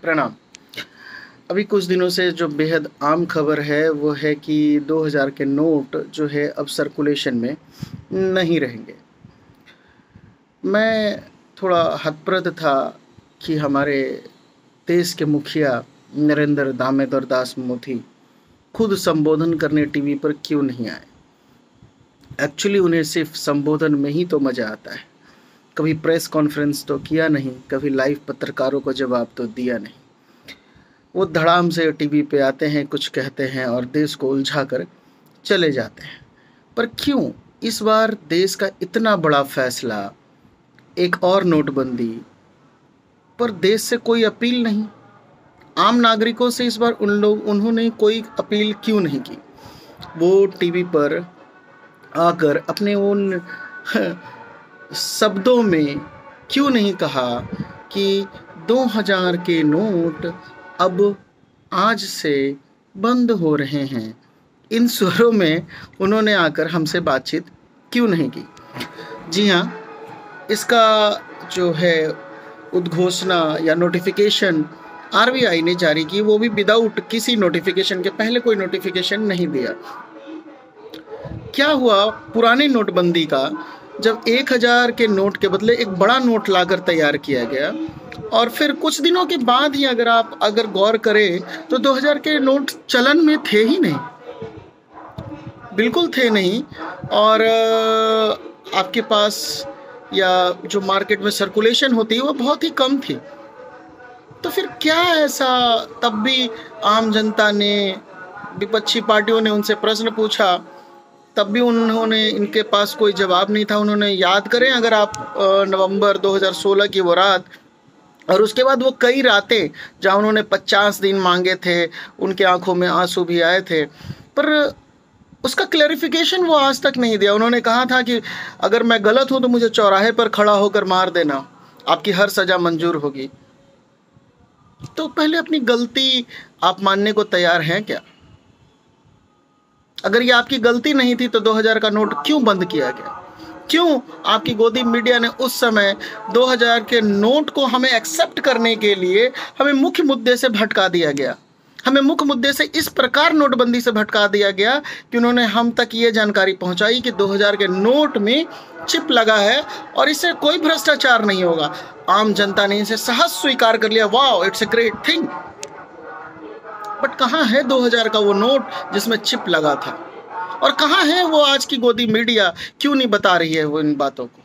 प्रणाम। अभी कुछ दिनों से जो बेहद आम खबर है वो है कि 2000 के नोट जो है अब सर्कुलेशन में नहीं रहेंगे। मैं थोड़ा हतप्रद था कि हमारे देश के मुखिया नरेंद्र दामोदर दास मोदी खुद संबोधन करने टीवी पर क्यों नहीं आए। एक्चुअली उन्हें सिर्फ संबोधन में ही तो मज़ा आता है। कभी प्रेस कॉन्फ्रेंस तो किया नहीं, कभी लाइव पत्रकारों को जवाब तो दिया नहीं। वो धड़ाम से टीवी पे आते हैं, कुछ कहते हैं और देश को उलझा कर चले जाते हैं। पर क्यों इस बार देश का इतना बड़ा फैसला, एक और नोटबंदी पर देश से कोई अपील नहीं? आम नागरिकों से इस बार उन्होंने कोई अपील क्यों नहीं की? वो टीवी पर आकर अपने उन शब्दों में क्यों नहीं कहा कि 2000 के नोट अब आज से बंद हो रहे हैं? इन स्वरों में उन्होंने आकर हमसे बातचीत क्यों नहीं की? जी हाँ, इसका जो है उद्घोषणा या नोटिफिकेशन आरबीआई ने जारी की, वो भी विदाउट किसी नोटिफिकेशन के। पहले कोई नोटिफिकेशन नहीं दिया। क्या हुआ पुरानी नोटबंदी का, जब 1000 के नोट के बदले एक बड़ा नोट लाकर तैयार किया गया और फिर कुछ दिनों के बाद ही अगर गौर करें तो 2000 के नोट चलन में थे ही नहीं, बिल्कुल थे नहीं। और आपके पास या जो मार्केट में सर्कुलेशन होती है वो बहुत ही कम थी। तो फिर क्या ऐसा, तब भी आम जनता ने, विपक्षी पार्टियों ने उनसे प्रश्न पूछा, तब भी उन्होंने, इनके पास कोई जवाब नहीं था। उन्होंने, याद करें अगर आप, नवंबर 2016 की वो रात और उसके बाद वो कई रातें जहाँ उन्होंने 50 दिन मांगे थे, उनके आंखों में आंसू भी आए थे, पर उसका क्लैरिफिकेशन वो आज तक नहीं दिया। उन्होंने कहा था कि अगर मैं गलत हूं तो मुझे चौराहे पर खड़ा होकर मार देना, आपकी हर सजा मंजूर होगी। तो पहले अपनी गलती आप मानने को तैयार हैं क्या? अगर ये आपकी गलती नहीं थी तो 2000 का नोट क्यों बंद किया गया? क्यों आपकी गोदी मीडिया ने उस समय 2000 के नोट को हमें एक्सेप्ट करने के लिए हमें मुख्य मुद्दे से भटका दिया गया? हमें मुख्य मुद्दे से इस प्रकार नोटबंदी से भटका दिया गया कि उन्होंने हम तक ये जानकारी पहुंचाई कि 2000 के नोट में चिप लगा है और इससे कोई भ्रष्टाचार नहीं होगा। आम जनता ने इसे सहज स्वीकार कर लिया, wow it's a great thing. But कहाँ है 2000 का वो नोट जिसमें चिप लगा था? और कहाँ है वो आज की गोदी मीडिया? क्यों नहीं बता रही है वो इन बातों को?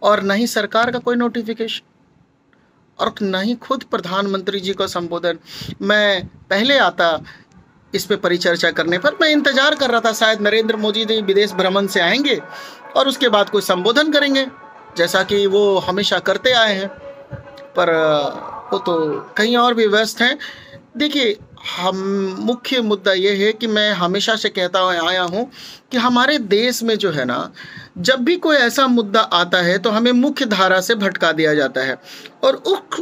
और न ही सरकार का कोई नोटिफिकेशन और न ही खुद प्रधानमंत्री जी का संबोधन। मैं पहले आता इस पे परिचर्चा करने पर, मैं इंतजार कर रहा था शायद नरेंद्र मोदी जी विदेश भ्रमण से आएंगे और उसके बाद कोई संबोधन करेंगे जैसा कि वो हमेशा करते आए हैं, पर वो तो कहीं और भी व्यस्त हैं। देखिए, हम मुख्य मुद्दा ये है कि मैं हमेशा से कहता आया हूँ कि हमारे देश में जो है ना, जब भी कोई ऐसा मुद्दा आता है तो हमें मुख्य धारा से भटका दिया जाता है। और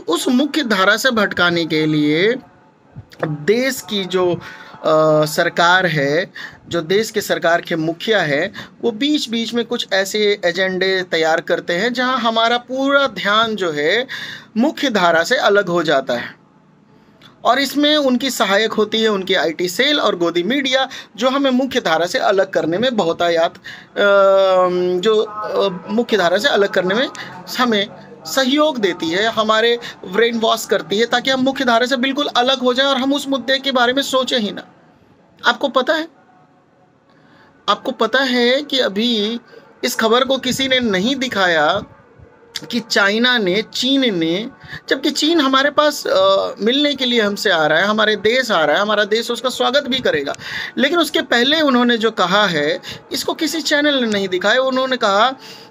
उस मुख्य धारा से भटकाने के लिए देश की जो सरकार है, जो देश के सरकार के मुखिया है, वो बीच बीच में कुछ ऐसे एजेंडे तैयार करते हैं जहां हमारा पूरा ध्यान जो है मुख्य धारा से अलग हो जाता है। और इसमें उनकी सहायक होती है उनकी आईटी सेल और गोदी मीडिया, जो हमें मुख्य धारा से अलग करने में बहुतायत, मुख्य धारा से अलग करने में हमें सहयोग देती है, हमारे ब्रेन वॉश करती है, ताकि हम मुख्य धारा से बिल्कुल अलग हो जाएं और हम उस मुद्दे के बारे में सोचें ही ना। आपको पता है कि अभी इस खबर को किसी ने नहीं दिखाया कि चाइना ने, चीन ने, जबकि चीन हमारे पास मिलने के लिए हमसे आ रहा है, हमारे देश आ रहा है, हमारा देश उसका स्वागत भी करेगा, लेकिन उसके पहले उन्होंने जो कहा है इसको किसी चैनल ने नहीं दिखाया। उन्होंने कहा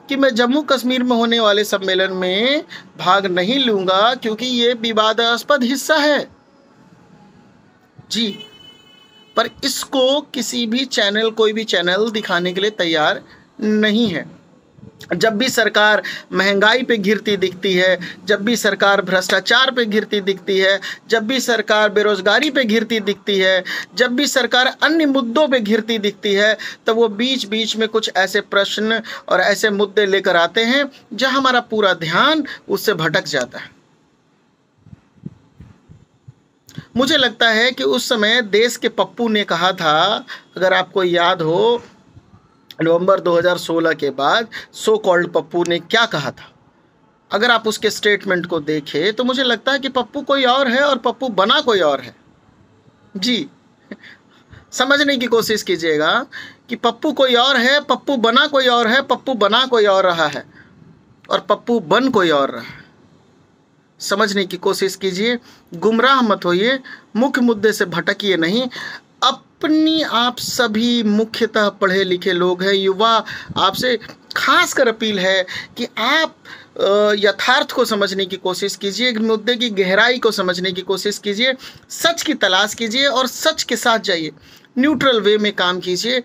कि मैं जम्मू कश्मीर में होने वाले सम्मेलन में भाग नहीं लूंगा क्योंकि ये विवादास्पद हिस्सा है जी। पर इसको किसी भी चैनल, कोई भी चैनल दिखाने के लिए तैयार नहीं है। जब भी सरकार महंगाई पे घिरती दिखती है, जब भी सरकार भ्रष्टाचार पे घिरती दिखती है, जब भी सरकार बेरोजगारी पे घिरती दिखती है, जब भी सरकार अन्य मुद्दों पे घिरती दिखती है, तब वो बीच बीच में कुछ ऐसे प्रश्न और ऐसे मुद्दे लेकर आते हैं जहां हमारा पूरा ध्यान उससे भटक जाता है। मुझे लगता है कि उस समय देश के पप्पू ने कहा था, अगर आपको याद हो, नवंबर 2016 के बाद सो कॉल्ड पप्पू ने क्या कहा था, अगर आप उसके स्टेटमेंट को देखें तो मुझे लगता है कि पप्पू कोई और है और पप्पू बना कोई और है। जी, समझने की कोशिश कीजिएगा कि पप्पू कोई और है, पप्पू बना कोई और है, पप्पू बना कोई और रहा है और पप्पू बन कोई और रहा है। समझने की कोशिश कीजिए, गुमराह मत होइए, मुख्य मुद्दे से भटकिए नहीं। अपनी आप सभी मुख्यतः पढ़े लिखे लोग हैं, युवा, आपसे खासकर अपील है कि आप यथार्थ को समझने की कोशिश कीजिए, मुद्दे की गहराई को समझने की कोशिश कीजिए, सच की तलाश कीजिए और सच के साथ जाइए, न्यूट्रल वे में काम कीजिए।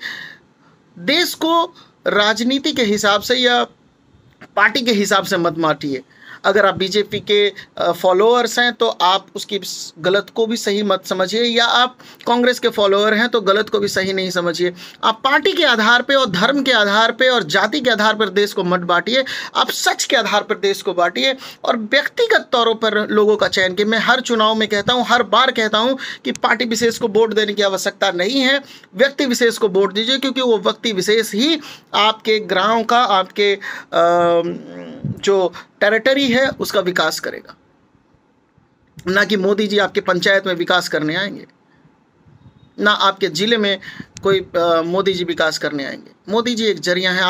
देश को राजनीति के हिसाब से या पार्टी के हिसाब से मत बांटिए। अगर आप बीजेपी के फॉलोअर्स हैं तो आप उसकी गलत को भी सही मत समझिए, या आप कांग्रेस के फॉलोअर हैं तो गलत को भी सही नहीं समझिए। आप पार्टी के आधार पे और धर्म के आधार पे और जाति के आधार पर देश को मत बांटिए, आप सच के आधार पर देश को बांटिए और व्यक्तिगत तौरों पर लोगों का चयन कीजिए। मैं हर चुनाव में कहता हूँ, हर बार कहता हूँ कि पार्टी विशेष को वोट देने की आवश्यकता नहीं है, व्यक्ति विशेष को वोट दीजिए, क्योंकि वो व्यक्ति विशेष ही आपके गाँव का, आपके जो टेरिटरी है उसका विकास करेगा, ना कि मोदी जी आपके पंचायत में विकास करने आएंगे, ना आपके जिले में कोई मोदी जी विकास करने आएंगे। मोदी जी एक जरिया है,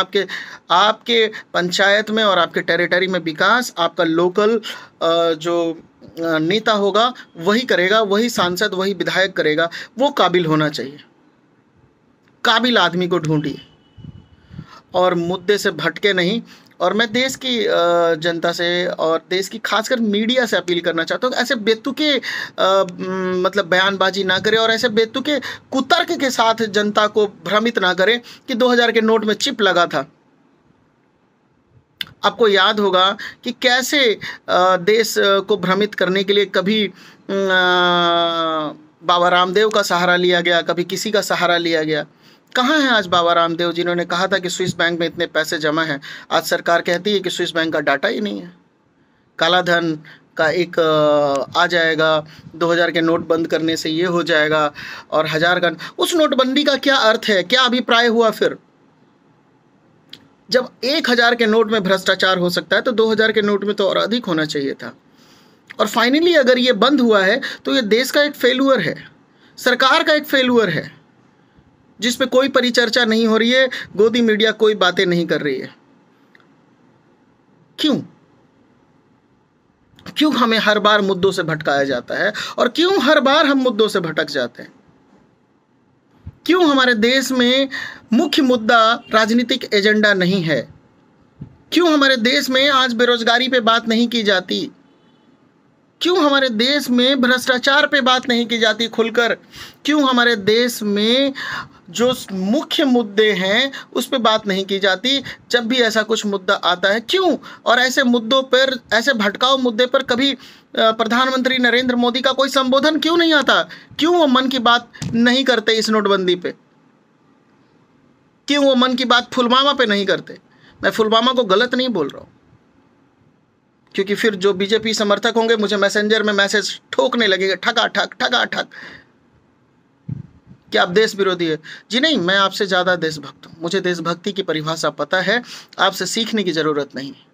आपके पंचायत में और आपके टेरिटरी में विकास आपका लोकल जो नेता होगा वही करेगा, वही सांसद, वही विधायक करेगा। वो काबिल होना चाहिए, काबिल आदमी को ढूंढिए और मुद्दे से भटके नहीं। और मैं देश की जनता से और देश की खासकर मीडिया से अपील करना चाहता हूँ, ऐसे बेतुके मतलब बयानबाजी ना करें और ऐसे बेतुके कुतर्क के साथ जनता को भ्रमित ना करें कि 2000 के नोट में चिप लगा था। आपको याद होगा कि कैसे देश को भ्रमित करने के लिए कभी बाबा रामदेव का सहारा लिया गया, कभी किसी का सहारा लिया गया। कहाँ है आज बाबा रामदेव जिन्होंने कहा था कि स्विस बैंक में इतने पैसे जमा हैं? आज सरकार कहती है कि स्विस बैंक का डाटा ही नहीं है। काला धन का एक आ जाएगा, 2000 के नोट बंद करने से ये हो जाएगा और 1000 का। उस नोटबंदी का क्या अर्थ है, क्या अभिप्राय हुआ? फिर जब 1000 के नोट में भ्रष्टाचार हो सकता है तो 2000 के नोट में तो और अधिक होना चाहिए था। और फाइनली अगर ये बंद हुआ है तो ये देश का एक फेल्यूर है, सरकार का एक फेल्यूर है, जिस पे कोई परिचर्चा नहीं हो रही है, गोदी मीडिया कोई बातें नहीं कर रही है। क्यों हमें हर बार मुद्दों से भटकाया जाता है और क्यों हर बार हम मुद्दों से भटक जाते हैं? क्यों हमारे देश में मुख्य मुद्दा राजनीतिक एजेंडा नहीं है? क्यों हमारे देश में आज बेरोजगारी पे बात नहीं की जाती? क्यों हमारे देश में भ्रष्टाचार पे बात नहीं की जाती खुलकर? क्यों हमारे देश में जो मुख्य मुद्दे हैं उस पे बात नहीं की जाती? जब भी ऐसा कुछ मुद्दा आता है क्यों, और ऐसे मुद्दों पर, ऐसे भटकाऊ मुद्दे पर कभी प्रधानमंत्री नरेंद्र मोदी का कोई संबोधन क्यों नहीं आता? क्यों वो मन की बात नहीं करते इस नोटबंदी पे? क्यों वो मन की बात पुलवामा पे नहीं करते? मैं पुलवामा को गलत नहीं बोल रहा हूँ, क्योंकि फिर जो बीजेपी समर्थक होंगे मुझे मैसेंजर में मैसेज ठोकने लगेगा, ठगा ठग ठगा ठग, क्या आप देश विरोधी है? जी नहीं, मैं आपसे ज़्यादा देशभक्त हूँ, मुझे देशभक्ति की परिभाषा पता है, आपसे सीखने की ज़रूरत नहीं है।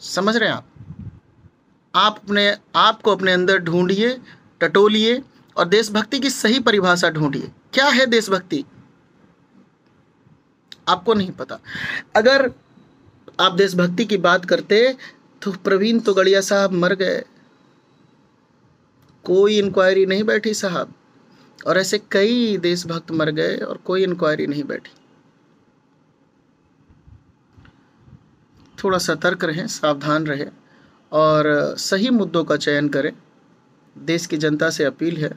समझ रहे हैं आप अपने आप को अपने अंदर ढूंढिए, टटोलिए और देशभक्ति की सही परिभाषा ढूंढिए। क्या है देशभक्ति? आपको नहीं पता। अगर आप देशभक्ति की बात करते तो प्रवीण तोगड़िया साहब मर गए, कोई इंक्वायरी नहीं बैठी साहब, और ऐसे कई देशभक्त मर गए और कोई इंक्वायरी नहीं बैठी। थोड़ा सतर्क रहें, सावधान रहें और सही मुद्दों का चयन करें। देश की जनता से अपील है।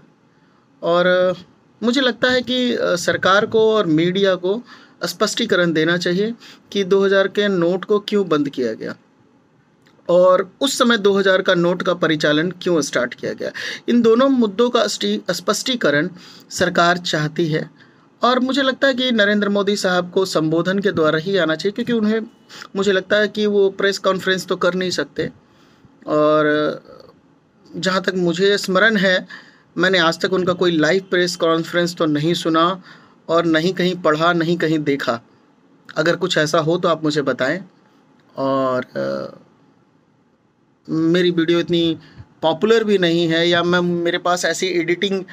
और मुझे लगता है कि सरकार को और मीडिया को स्पष्टीकरण देना चाहिए कि 2000 के नोट को क्यों बंद किया गया और उस समय 2000 का नोट का परिचालन क्यों स्टार्ट किया गया। इन दोनों मुद्दों का स्पष्टीकरण सरकार चाहती है और मुझे लगता है कि नरेंद्र मोदी साहब को संबोधन के द्वारा ही आना चाहिए, क्योंकि उन्हें, मुझे लगता है कि वो प्रेस कॉन्फ्रेंस तो कर नहीं सकते और जहाँ तक मुझे स्मरण है, मैंने आज तक उनका कोई लाइव प्रेस कॉन्फ्रेंस तो नहीं सुना और नहीं कहीं पढ़ा, नहीं कहीं देखा। अगर कुछ ऐसा हो तो आप मुझे बताएं। और मेरी वीडियो इतनी पॉपुलर भी नहीं है, या मेरे पास ऐसी एडिटिंग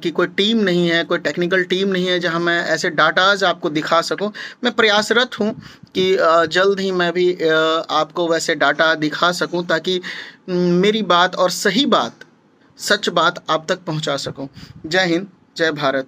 की कोई टीम नहीं है, कोई टेक्निकल टीम नहीं है जहां मैं ऐसे डाटाज आपको दिखा सकूं। मैं प्रयासरत हूं कि जल्द ही मैं भी आपको वैसे डाटा दिखा सकूं, ताकि मेरी बात और सही बात, सच बात आप तक पहुंचा सकूं। जय हिंद, जय भारत।